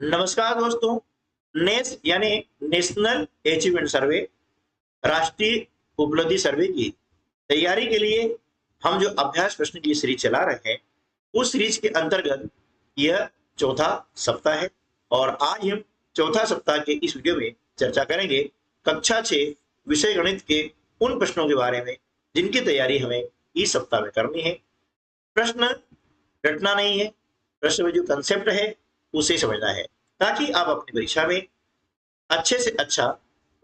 नमस्कार दोस्तों। नेस यानी नेशनल अचीवमेंट सर्वे, राष्ट्रीय उपलब्धि सर्वे की तैयारी के लिए हम जो अभ्यास प्रश्न की सीरीज चला रहे हैं, उस सीरीज के अंतर्गत यह चौथा सप्ताह है। और आज हम चौथा सप्ताह के इस वीडियो में चर्चा करेंगे कक्षा 6 विषय गणित के उन प्रश्नों के बारे में जिनकी तैयारी हमें इस सप्ताह में करनी है। प्रश्न रटना नहीं है, प्रश्न में जो कंसेप्ट है उसे समझना है, ताकि आप अपनी परीक्षा में अच्छे से अच्छा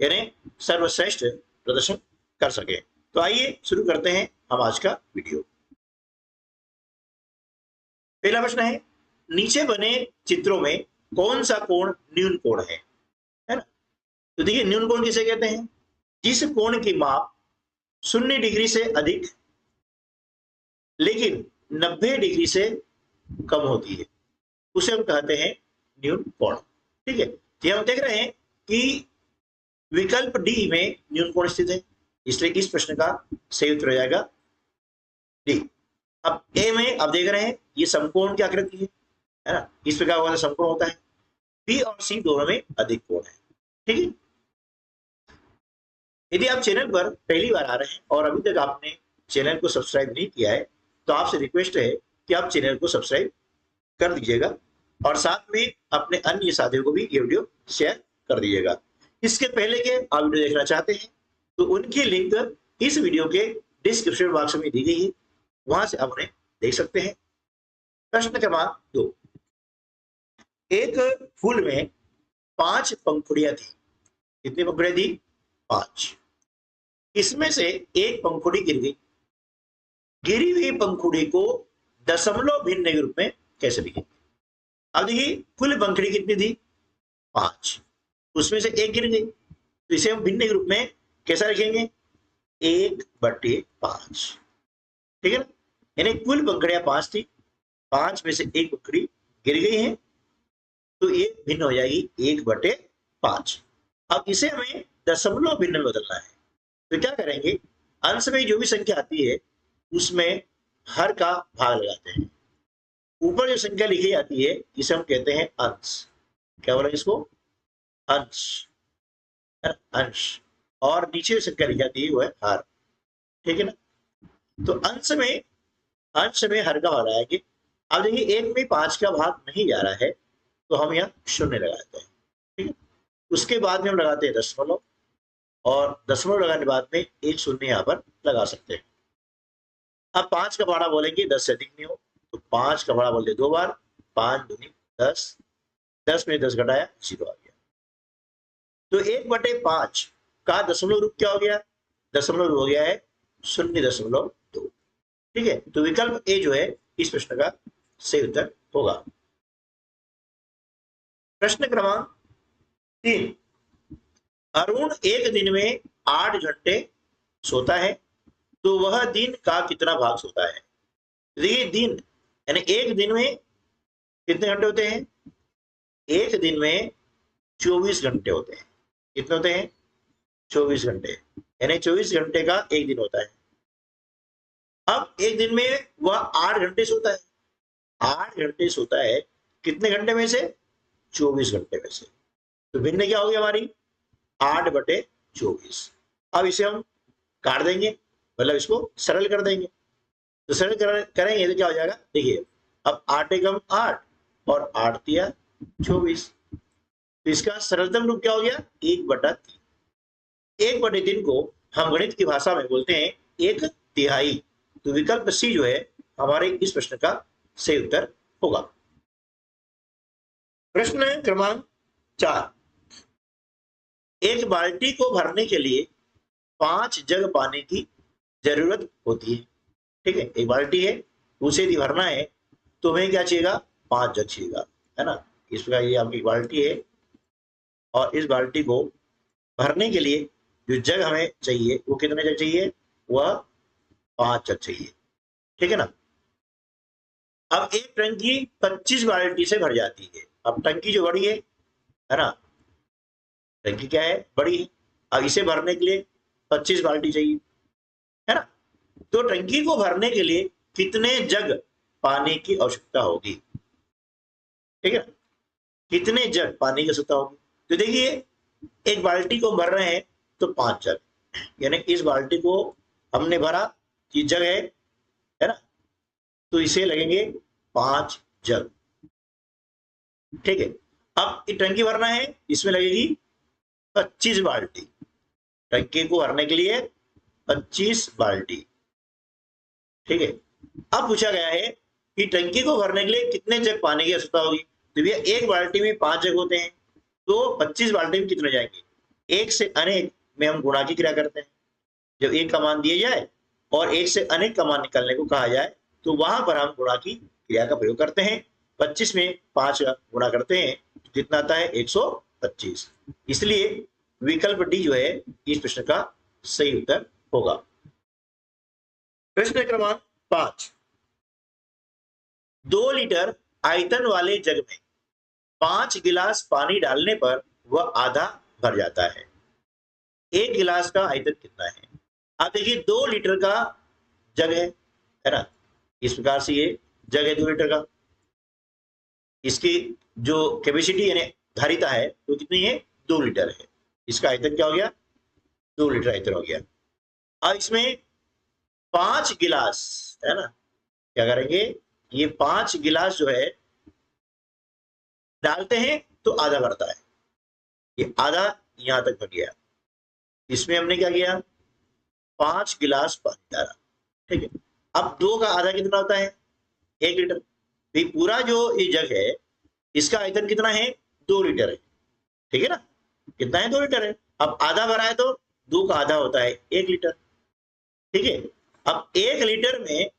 यानी सर्वश्रेष्ठ प्रदर्शन कर सके। तो आइए शुरू करते हैं हम आज का वीडियो। पहला प्रश्न है, नीचे बने चित्रों में कौन सा कोण न्यून कोण है ना? तो देखिए, न्यून कोण किसे कहते हैं? जिस कोण की माप 0 डिग्री से अधिक लेकिन 90 डिग्री से कम होती है, उसे हम कहते हैं न्यून कोण। ठीक है, तो हम देख रहे हैं कि विकल्प डी में न्यून कोण स्थित है, इसलिए इस प्रश्न का सही उत्तर हो जाएगा डी। अब ए में आप देख रहे हैं ये समकोण की आकृति है ना, इस प्रकार वाला समकोण होता है। बी और सी दोनों में अधिक कोण है। ठीक है, यदि आप चैनल पर पहली बार आ रहे हैं और अभी तक आपने चैनल को सब्सक्राइब नहीं किया है, तो आपसे रिक्वेस्ट है कि आप चैनल को सब्सक्राइब कर दीजिएगा और साथ में अपने अन्य साथियों को भी ये वीडियो शेयर कर दीजिएगा। इसके पहले के आप वीडियो देखना चाहते हैं तो उनकी लिंक इस वीडियो के डिस्क्रिप्शन बॉक्स में दी गई है, वहां से आप उन्हें देख सकते हैं। प्रश्न क्रमांक 2, एक फूल में 5 पंखुड़ियां थी। कितनी पंखुड़ियां थी? 5। इसमें से एक पंखुड़ी गिर गई। गिरी हुई पंखुड़ी को दशमलव भिन्न के रूप में कैसे लिखेंगे? अब देखिए, कुल पंखुड़ी कितनी थी? 5, उसमें से एक गिर गई, तो इसे हम भिन्न के रूप में कैसा लिखेंगे? 1/5। ठीक है ना, यानी कुल पंखुड़ियां 5 थी, 5 में से एक पंखुड़ी गिर गई है, तो ये भिन्न हो जाएगी 1/5। अब इसे हमें दशमलव भिन्न में बदलना है, तो क्या करेंगे? अंश में जो भी संख्या आती है उसमें हर का भाग लगाते हैं। ऊपर जो संख्या लिखी जाती है इसे हम कहते हैं अंश। क्या बोला इसको? अंश। अंश। और नीचे जो संख्या लिखी जाती है वो है हर। ठीक है ना, तो अंश में हर का भाग लगाएंगे। अब देखिए, 1 में 5 का भाग नहीं जा रहा है, तो हम यहाँ 0 लगाते हैं। ठीक है, उसके बाद में हम लगाते हैं दशमलव, और दशमलव लगाने के बाद में एक 0 यहाँ पर लगा सकते हैं। अब 5 का भाड़ा बोलेंगे 10 से अधिक नहीं हो, तो 5 का भाड़ा बोलते 2 बार, 5 दूनी 10, 10 में 10 घटाया 0 आ गया। तो 1/5 का दशमलव रूप क्या हो गया? दशमलव रूप हो गया है 0.2। ठीक है, तो विकल्प ए जो है इस प्रश्न का सही उत्तर होगा। प्रश्न क्रमांक 3, अरुण एक दिन में 8 घंटे सोता है, तो वह दिन का कितना भाग सोता है? देखिए, दिन यानी एक दिन में कितने घंटे होते हैं? एक दिन में 24 घंटे होते हैं। कितने होते हैं? 24 घंटे, यानी 24 घंटे का एक दिन होता है। अब एक दिन में वह 8 घंटे सोता है। 8 घंटे सोता है, कितने घंटे में से? 24 घंटे में से। तो भिन्न क्या हो गया हमारी? 8/24। अब इसे हम काट देंगे, मतलब इसको सरल कर देंगे। तो सरल करेंगे तो क्या हो जाएगा? देखिए, अब 8 एकम 8 और 8 तिया 24, तो इसका सरलतम रूप क्या हो गया? 1/3। 1/3 को हम गणित की भाषा में बोलते हैं 1/3। तो विकल्प सी जो है हमारे इस प्रश्न का सही उत्तर होगा। प्रश्न क्रमांक 4, एक बाल्टी को भरने के लिए 5 जग पानी की जरूरत होती है। ठीक है, एक बाल्टी है, उसे यदि भरना है तो हमें क्या चाहिएगा? 5 जग चाहिएगा, है ना। इस प्रकार ये आपकी बाल्टी है, और इस बाल्टी को भरने के लिए जो जग हमें चाहिए वो कितने जग चाहिए? वह 5 जग चाहिए। ठीक है ना। अब एक टंकी 25 बाल्टी से भर जाती है। अब टंकी जो बड़ी है ना, टंकी क्या है? बड़ी है। अब इसे भरने के लिए 25 बाल्टी चाहिए, है ना। तो टंकी को भरने के लिए कितने जग पानी की आवश्यकता होगी? ठीक है ना। कितने जग पानी की आवश्यकता होगी। तो देखिए एक बाल्टी को भर रहे हैं तो 5 जग, यानी इस बाल्टी को हमने भरा, ये जग है ना, तो इसे लगेंगे 5 जग। ठीक है, अब ये टंकी भरना है, इसमें लगेगी 25 बाल्टी। टंकी को भरने के लिए 25 बाल्टी। ठीक है, अब पूछा गया है कि टंकी को भरने के लिए कितने जग पानी की आवश्यकता होगी। तो भैया एक बाल्टी में 5 जग होते हैं, तो 25 बाल्टी में कितने जाएंगे, एक से अनेक में हम गुणा की क्रिया करते हैं। जब एक का मान दिया जाए और एक से अनेक का मान निकालने को कहा जाए तो वहां पर हम गुणा की क्रिया का प्रयोग करते हैं। 25 में 5 का गुणा करते हैं तो कितना आता है, 125। इसलिए विकल्प डी जो है इस प्रश्न का सही उत्तर होगा। प्रश्न क्रमांक 5, 2 लीटर आयतन वाले जग में 5 गिलास पानी डालने पर वह आधा भर जाता है। एक गिलास का आयतन कितना है। आप देखिए 2 लीटर का जग है ना, इस प्रकार से ये जग है 2 लीटर का, इसकी जो कैपेसिटी यानी धारिता है वो कितनी है, 2 लीटर है। इसका आयतन क्या हो गया, 2 लीटर आयतन हो गया। अब इसमें 5 गिलास है ना, क्या करेंगे, ये 5 गिलास जो है डालते हैं तो आधा भरता है, ये आधा यहां तक भर गया। इसमें हमने क्या किया, 5 गिलास पानी डाला। ठीक है, अब 2 का आधा कितना होता है, 1 लीटर। तो पूरा जो ये जग है इसका आयतन कितना है, 2 लीटर है। ठीक है ना, कितना है, 2 लीटर है। अब आधा भरा है तो 2 का आधा होता है 1 लीटर। ठीक है, अब 1 लीटर में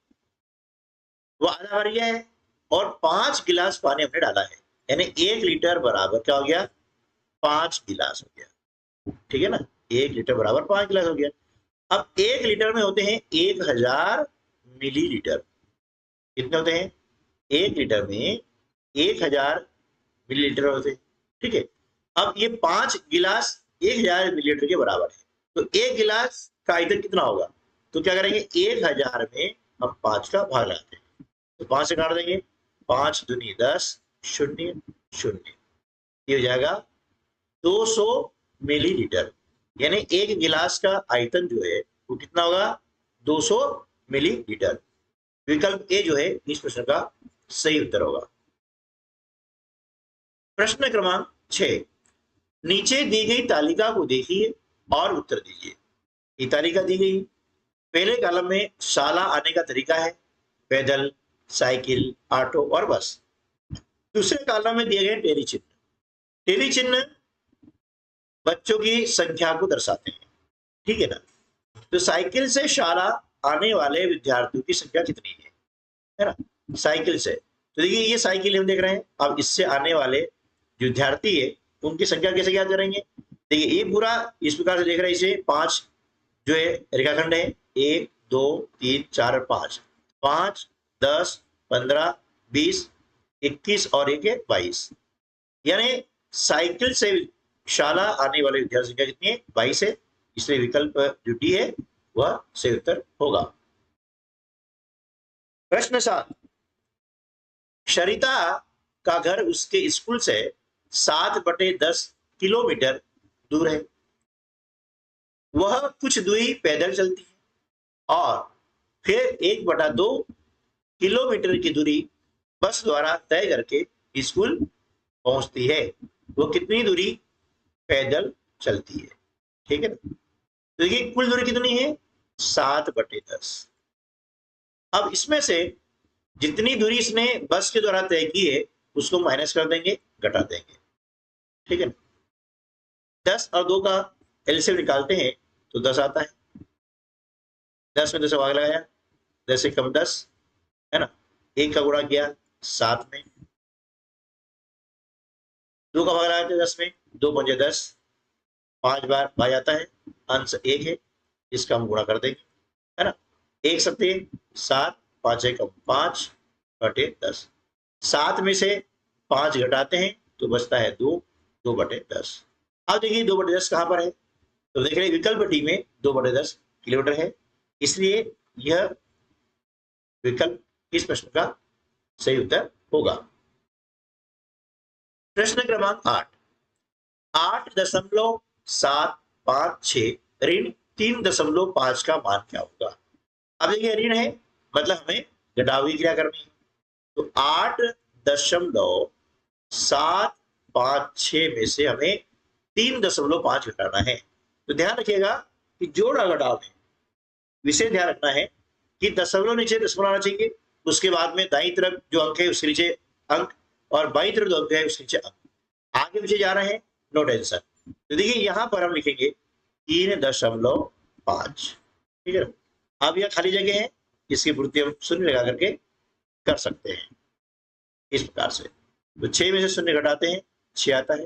वो आधा भर गया है और 5 गिलास पानी हमने डाला है, यानी 1 लीटर बराबर क्या हो गया, 5 गिलास हो गया। ठीक है ना, 1 लीटर बराबर 5 गिलास हो गया। अब 1 लीटर में होते हैं 1000 मिलीलीटर। कितने होते हैं, 1 लीटर में 1000 मिलीलीटर होते हैं। ठीक है, अब ये 5 गिलास 1000 मिलीलीटर के बराबर है, तो 1 गिलास का आयतन कितना होगा। तो क्या करेंगे, 1000 में हम 5 का भाग लगाते हैं, तो 5 से काट देंगे, 5 दूनी 10, 0 0, ये हो जाएगा 200 मिलीलीटर। यानी 1 गिलास का आयतन जो है वो कितना होगा, 200 मिलीलीटर। विकल्प ए जो है इस प्रश्न का सही उत्तर होगा। प्रश्न क्रमांक 6, नीचे दी गई तालिका को देखिए और उत्तर दीजिए। ये तालिका दी गई, पहले कॉलम में शाला आने का तरीका है, पैदल, साइकिल, ऑटो और बस। दूसरे कॉलम में दिए गए टेली चिन्ह, टेली चिन्ह बच्चों की संख्या को दर्शाते हैं। ठीक है ना, तो साइकिल से शाला आने वाले विद्यार्थियों की संख्या कितनी है ना, साइकिल से। तो देखिए ये साइकिल हम देख रहे हैं, अब इससे आने वाले जो विद्यार्थी है उनकी संख्या कैसे ज्ञात करेंगे। देखिए ये पूरा इस प्रकार से देख रहे हैं, इसे 5 जो है रेखाखंड है, 1 2 3 4 5, 5 10 15 20 21 और 1 है 22। यानी साइकिल से शाला आने वाले विद्यार्थी संख्या कितनी है, 22 है। इसलिए विकल्प जो डी है वह सही उत्तर होगा। प्रश्न 7, शरिता का घर उसके स्कूल से 7/10 किलोमीटर दूर है। वह कुछ दूरी पैदल चलती है और फिर 1/2 किलोमीटर की दूरी बस द्वारा तय करके स्कूल पहुंचती है। वो कितनी दूरी पैदल चलती है। ठीक है ना, तो देखिए कुल दूरी कितनी है, 7/10। अब इसमें से जितनी दूरी इसने बस के द्वारा तय की है उसको माइनस कर देंगे, घटा देंगे। ठीक है ना, 10 और 2 का एलसीएम निकालते हैं तो 10 आता है। 10 में 10 भाग लगाया, 10 से कम 10 है ना, 1 का गुणा किया 7 में, 2 का भाग लगाया 10 में, 2 पंजे 10, 5 बार भाग जाता है, अंश 1 है, इसका हम गुणा कर देंगे है ना, 1 सत्ते 7, 5 कम 5/10। 7 में से 5 घटाते हैं तो बचता है 2, 2/10। अब देखिए 2/10 कहां पर है, तो देख रहे विकल्प डी में 2/10 किलोमीटर है। इसलिए यह विकल्प इस प्रश्न का सही उत्तर होगा। प्रश्न क्रमांक 8, 8.756 ऋण 3.5 का मान क्या होगा। अब देखिए ऋण है मतलब हमें घटाव की क्रिया करनी है, तो 8.756 में से हमें 3.5 घटाना है। तो ध्यान रखिएगा कि जोड़ और घटाव में विषय ध्यान रखना है कि दशमलव नीचे दशमलव आना चाहिए, उसके बाद में दाईं तरफ जो अंक है उसके नीचे अंक, और बाईं तरफ जो अंक है उसके नीचे अंक। आगे पीछे जा रहे हैं, नो टेंशन। तो देखिए यहां पर हम लिखेंगे 3.5, ठीक है ना। अब यह खाली जगह है, इसकी पूर्ति हम शून्य लगा करके कर सकते हैं इस प्रकार से। तो 6 में से शून्य घटाते हैं 6 आता है,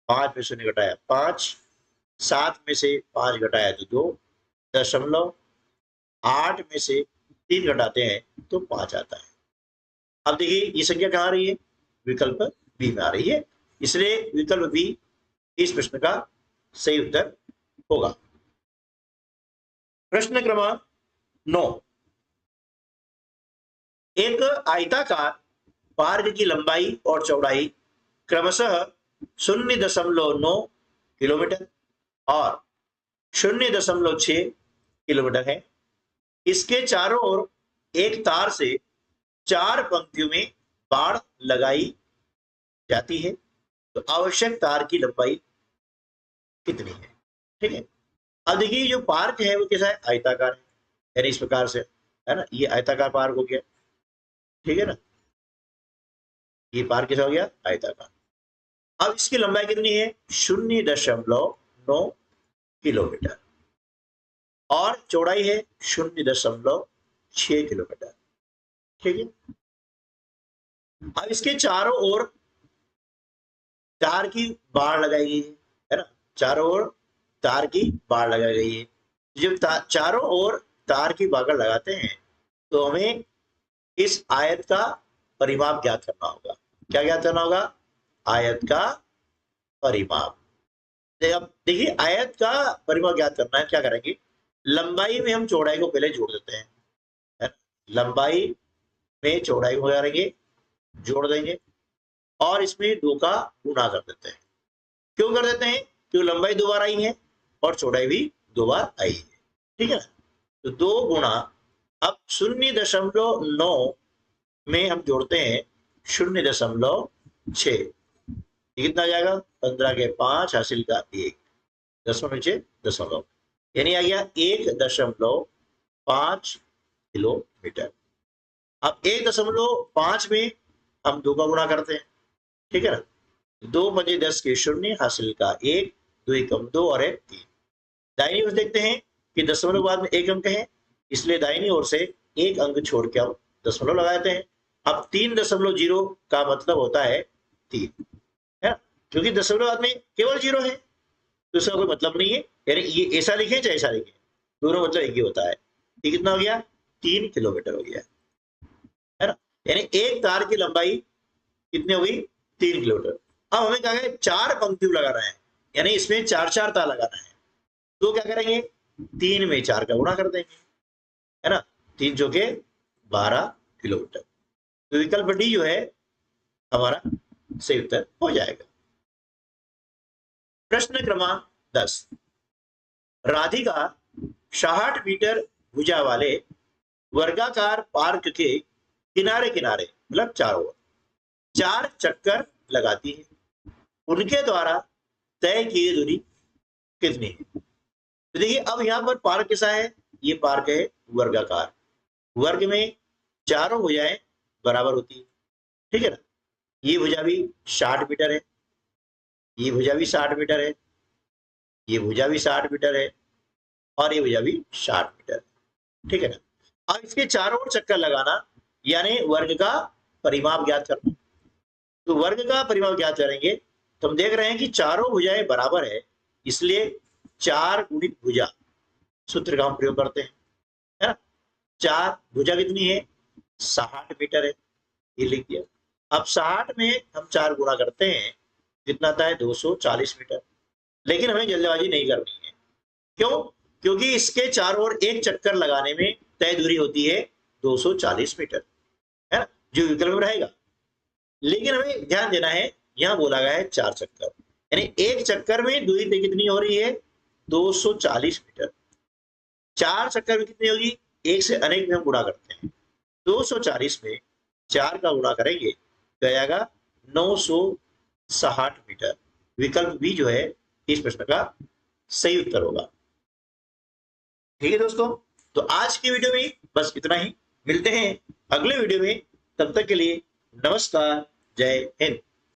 5 में शून्य घटाया 5, 7 में से 5 घटाया तो 2, 8 में से 3 घटाते हैं तो 5 आता है। अब देखिए ये संख्या कहाँ आ रही है, विकल्प बी में आ रही है, इसलिए विकल्प बी इस प्रश्न का सही उत्तर होगा। प्रश्न क्रमांक 9, एक आयताकार मार्ग की लंबाई और चौड़ाई क्रमशः 0.9 किलोमीटर और 0.6 किलोमीटर है। इसके चारों ओर एक तार से 4 पंक्तियों में बाड़ लगाई जाती है, तो आवश्यक तार की लंबाई कितनी है। ठीक है, अब देखिए जो पार्क है वो कैसा है, आयताकार है, यानी इस प्रकार से है ना, ये आयताकार पार्क हो गया, ठीक है ना, ये पार्क कैसा हो गया, आयताकार। अब इसकी लंबाई कितनी है, 0.9 किलोमीटर और चौड़ाई है 0.6 किलोमीटर, ठीक है। अब इसके चारों ओर तार की बाड़ लगाई गई है ना, चारों ओर तार की बाड़ लगाई गई है। जब चारों ओर तार की बाड़ लगाते हैं तो हमें इस आयत का परिमाप ज्ञात करना होगा। क्या ज्ञात करना होगा, आयत का परिमाप। अब देखिए आयत का परिमाप ज्ञात करना है, क्या करेंगे, लंबाई में हम चौड़ाई को पहले जोड़ देते हैं, लंबाई में चौड़ाई को करेंगे जोड़ देंगे और इसमें 2 का गुणा कर देते हैं। क्यों कर देते हैं, क्योंकि लंबाई 2 बार आई है और चौड़ाई भी 2 बार आई है, ठीक है ना। तो 2 गुणा, अब 0.9 में हम जोड़ते हैं 0.6, कितना आ जाएगा, 15 के 5 हासिल का 1, दशमलव नीचे दशमलव, यानी आ गया 1.5 किलोमीटर। अब 1.5 में हम 2 का गुणा करते हैं, ठीक है ना, 2 बजे 10 के 0 हासिल का 1, 2 एकम 2 और 1 3। दाहिनी ओर देखते हैं कि दशमलव बाद में एक अंक है, इसलिए दाहिनी ओर से एक अंक छोड़ के हम दशमलव लगाते हैं। अब 3.0 का मतलब होता है 3, है ना, क्योंकि दशमलव बाद में केवल 0 है तो इसका कोई मतलब नहीं है, यानी ये ऐसा लिखे चाहे ऐसा लिखे, दोनों मतलब एक ही होता है। ये कितना हो गया, 3 किलोमीटर हो गया, है ना, यानी एक तार की लंबाई कितनी हो गई, 3 किलोमीटर। अब हमें क्या है, 4 पंक्ति लगाना है, यानी इसमें 4 तार लगाना है, तो क्या करेंगे, 3 में 4 का गुणा कर देंगे, है ना, 3 जो के 12 किलोमीटर। तो विकल्प डी जो है हमारा सही उत्तर हो जाएगा। प्रश्न क्रमांक 10, राधिका 66 मीटर भुजा वाले वर्गाकार पार्क के किनारे किनारे मतलब चारों ओर 4 चक्कर लगाती है, उनके द्वारा तय की दूरी कितनी है। तो देखिए अब यहाँ पर पार्क कैसा है, ये पार्क है वर्गाकार, वर्ग में चारों भुजाएं बराबर होती है, ठीक है ना, ये भुजा भी 60 मीटर है, ये भुजा भी 60 मीटर है, ये भुजा भी 60 मीटर है और ये भुजा भी 60 मीटर है, ठीक है ना। अब इसके चारों ओर चक्कर लगाना यानी वर्ग का परिमाप ज्ञात करना। तो वर्ग का परिमाप ज्ञात करेंगे तो हम देख रहे हैं कि चारों भुजाएं बराबर है, इसलिए 4 गुणित भुजा सूत्र का हम प्रयोग करते हैं, है ना। 4 भुजा कितनी है, 60 मीटर है, ये लिख दिया। अब 60 में हम 4 गुणा करते हैं, कितना आता है, 240 मीटर। लेकिन हमें जल्दबाजी नहीं करनी है, क्यों, क्योंकि इसके चारों ओर एक चक्कर लगाने में तय दूरी होती है 240 मीटर, है ना, जो विकल्प में रहेगा। लेकिन हमें ध्यान देना है यहाँ बोला गया है 4 चक्कर, यानी एक चक्कर में दूरी कितनी हो रही है 240 मीटर। 4 चक्कर में कितनी होगी, एक से अनेक में हम गुणा करते हैं, 240 में 4 का गुणा करेंगे तो आएगा 960 मीटर। विकल्प बी जो है इस प्रश्न का सही उत्तर होगा। ठीक है दोस्तों, तो आज की वीडियो में बस इतना ही, मिलते हैं अगले वीडियो में, तब तक के लिए नमस्कार, जय हिंद।